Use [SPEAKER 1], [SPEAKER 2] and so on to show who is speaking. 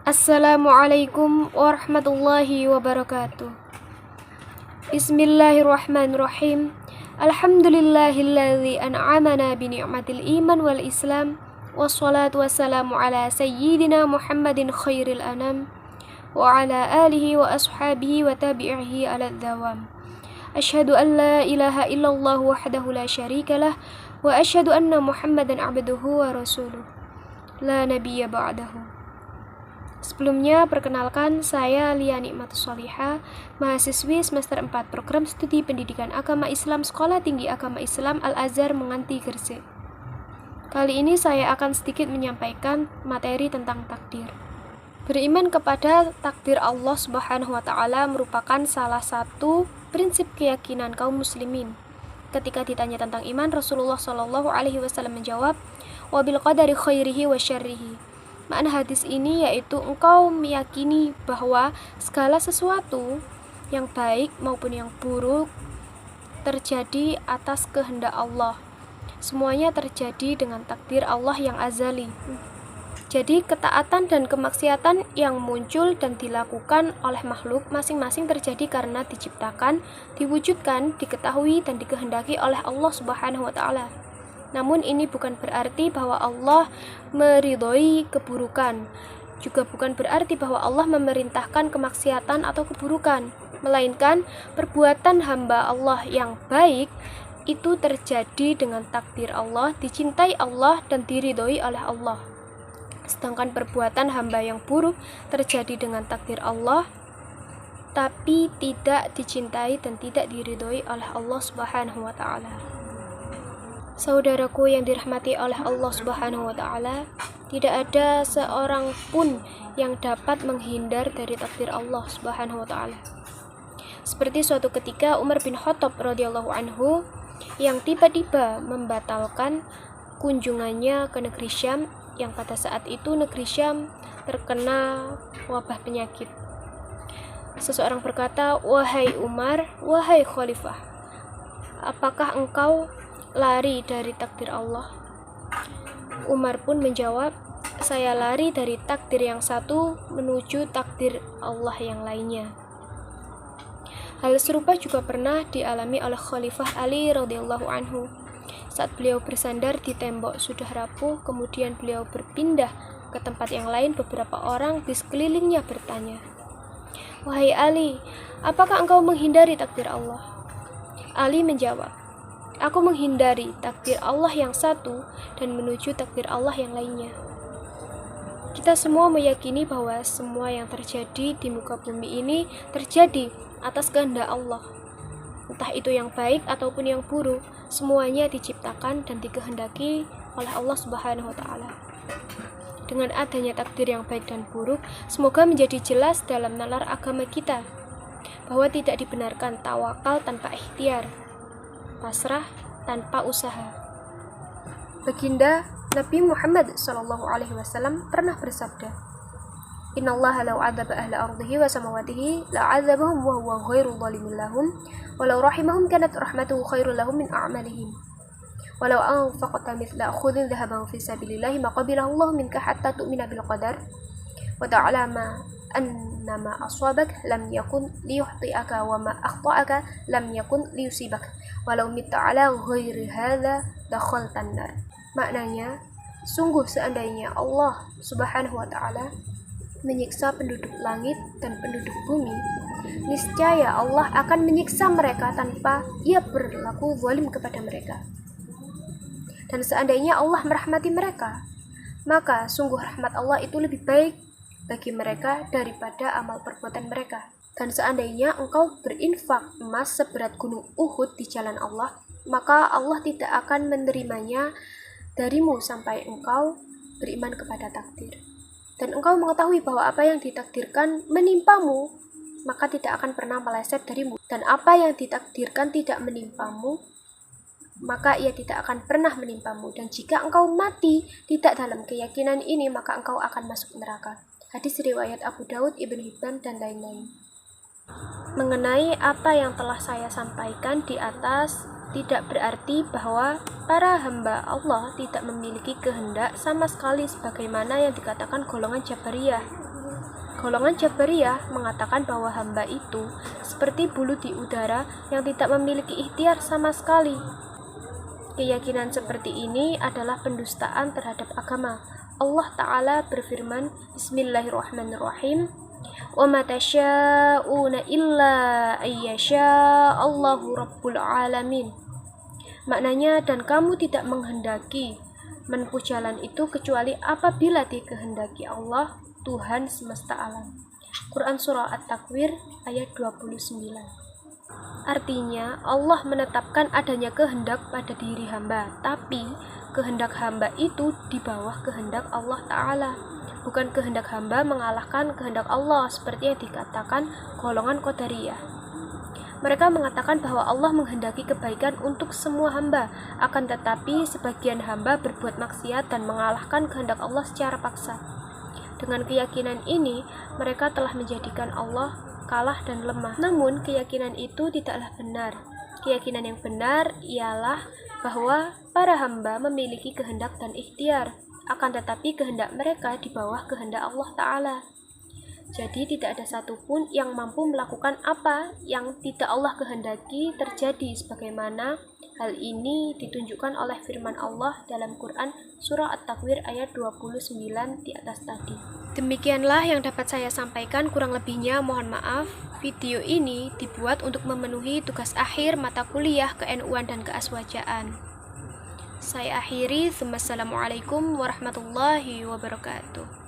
[SPEAKER 1] Assalamualaikum warahmatullahi wabarakatuh. Bismillahirrahmanirrahim. Alhamdulillahilladzi an'amana bi ni'matil iman wal islam. Wassalatu wassalamu ala sayyidina Muhammadin khairil anam wa ala alihi wa ashabihi wa tabi'ihi ala dawam. Asyhadu an la ilaha illallah wahdahu la syarikalah wa asyhadu anna Muhammadan abduhu wa rasuluh. La nabiyya ba'dahu. Sebelumnya, perkenalkan, saya Lia Nikmatus Sholihah, mahasiswi semester 4 Program Studi Pendidikan Agama Islam Sekolah Tinggi Agama Islam Al-Azhar Menganti Gresik. Kali ini saya akan sedikit menyampaikan materi tentang takdir. Beriman kepada takdir Allah Subhanahu wa Ta'ala merupakan salah satu prinsip keyakinan kaum muslimin. Ketika ditanya tentang iman, Rasulullah SAW menjawab, "Wa bil qadari khairihi wa syarrihi." Makna hadis ini yaitu engkau meyakini bahwa segala sesuatu yang baik maupun yang buruk terjadi atas kehendak Allah. Semuanya terjadi dengan takdir Allah yang azali. Jadi ketaatan dan kemaksiatan yang muncul dan dilakukan oleh makhluk masing-masing terjadi karena diciptakan, diwujudkan, diketahui dan dikehendaki oleh Allah Subhanahu wa Ta'ala. Namun ini bukan berarti bahwa Allah meridhoi keburukan, juga bukan berarti bahwa Allah memerintahkan kemaksiatan atau keburukan, melainkan perbuatan hamba Allah yang baik itu terjadi dengan takdir Allah, dicintai Allah dan diridhoi oleh Allah. Sedangkan perbuatan hamba yang buruk terjadi dengan takdir Allah, tapi tidak dicintai dan tidak diridhoi oleh Allah Subhanahu wa Ta'ala. Saudaraku yang dirahmati oleh Allah Subhanahu wa Ta'ala, tidak ada seorang pun yang dapat menghindar dari takdir Allah Subhanahu wa Ta'ala. Seperti suatu ketika Umar bin Khattab radhiyallahu anhu yang tiba-tiba membatalkan kunjungannya ke negeri Syam, yang pada saat itu negeri Syam terkena wabah penyakit. Seseorang berkata, "Wahai Umar, wahai khalifah, apakah engkau lari dari takdir Allah?" Umar pun menjawab, "Saya lari dari takdir yang satu menuju takdir Allah yang lainnya." Hal serupa juga pernah dialami oleh Khalifah Ali radhiyallahu anhu. Saat beliau bersandar di tembok sudah rapuh, kemudian beliau berpindah ke tempat yang lain, beberapa orang di sekelilingnya bertanya, "Wahai Ali, apakah engkau menghindari takdir Allah?" Ali menjawab, "Aku menghindari takdir Allah yang satu dan menuju takdir Allah yang lainnya." Kita semua meyakini bahwa semua yang terjadi di muka bumi ini terjadi atas kehendak Allah. Entah itu yang baik ataupun yang buruk, semuanya diciptakan dan dikehendaki oleh Allah Subhanahu wa Ta'ala. Dengan adanya takdir yang baik dan buruk, semoga menjadi jelas dalam nalar agama kita bahwa tidak dibenarkan tawakal tanpa ikhtiar, pasrah tanpa usaha. Baginda Nabi Muhammad SAW pernah bersabda, "Innallaha law 'adzaba ahla ardihi wa samawatihi la'adzabahum wa huwa ghairu dhalimin lahum wa law rahimahum kanat rahmatuhu khairul lahum min a'malihim wa law anfaqta mithla khudhin dhahaban fi sabilillahi ma qabilahu Allah minka hatta tu'mina bil qadar wa ta'lama annama aswabak lam yakun liyuhti'aka wa ma akhta'aka lam yakun liyusibak walau mitta ala ghairi hadza dakhaltan nar." Maknanya, sungguh seandainya Allah Subhanahu wa Ta'ala menyiksa penduduk langit dan penduduk bumi, niscaya Allah akan menyiksa mereka tanpa Ia berlaku zalim kepada mereka. Dan seandainya Allah merahmati mereka, maka sungguh rahmat Allah itu lebih baik bagi mereka daripada amal perbuatan mereka. Dan seandainya engkau berinfak emas seberat gunung Uhud di jalan Allah, maka Allah tidak akan menerimanya darimu sampai engkau beriman kepada takdir. Dan engkau mengetahui bahwa apa yang ditakdirkan menimpamu, maka tidak akan pernah meleset darimu. Dan apa yang ditakdirkan tidak menimpamu, maka ia tidak akan pernah menimpamu. Dan jika engkau mati tidak dalam keyakinan ini, maka engkau akan masuk neraka. Hadis riwayat Abu Daud, Ibn Hibban, dan lain-lain. Mengenai apa yang telah saya sampaikan di atas, tidak berarti bahwa para hamba Allah tidak memiliki kehendak sama sekali sebagaimana yang dikatakan golongan Jabariyah. Golongan Jabariyah mengatakan bahwa hamba itu seperti bulu di udara yang tidak memiliki ikhtiar sama sekali. Keyakinan seperti ini adalah pendustaan terhadap agama. Allah Ta'ala berfirman, Bismillahirrahmanirrahim, wa ma tasyauna illa ayyasha Allahu Rabbul Alamin. Maknanya, dan kamu tidak menghendaki menempuh jalan itu kecuali apabila dikehendaki Allah, Tuhan semesta alam. Quran Surah At-Takwir ayat 29. Artinya, Allah menetapkan adanya kehendak pada diri hamba, tapi kehendak hamba itu di bawah kehendak Allah Ta'ala. Bukan kehendak hamba mengalahkan kehendak Allah seperti yang dikatakan golongan Qadariyah. Mereka mengatakan bahwa Allah menghendaki kebaikan untuk semua hamba, akan tetapi sebagian hamba berbuat maksiat dan mengalahkan kehendak Allah secara paksa. Dengan keyakinan ini, mereka telah menjadikan Allah kalah dan lemah. Namun, keyakinan itu tidaklah benar. Keyakinan yang benar ialah bahwa para hamba memiliki kehendak dan ikhtiar, akan tetapi kehendak mereka di bawah kehendak Allah Ta'ala. Jadi tidak ada satupun yang mampu melakukan apa yang tidak Allah kehendaki terjadi, sebagaimana hal ini ditunjukkan oleh firman Allah dalam Quran Surah At-Takwir ayat 29 di atas tadi. Demikianlah yang dapat saya sampaikan, kurang lebihnya mohon maaf. Video ini dibuat untuk memenuhi tugas akhir mata kuliah ke-NU-an dan keaswajaan. Saya akhiri, Assalamualaikum warahmatullahi wabarakatuh.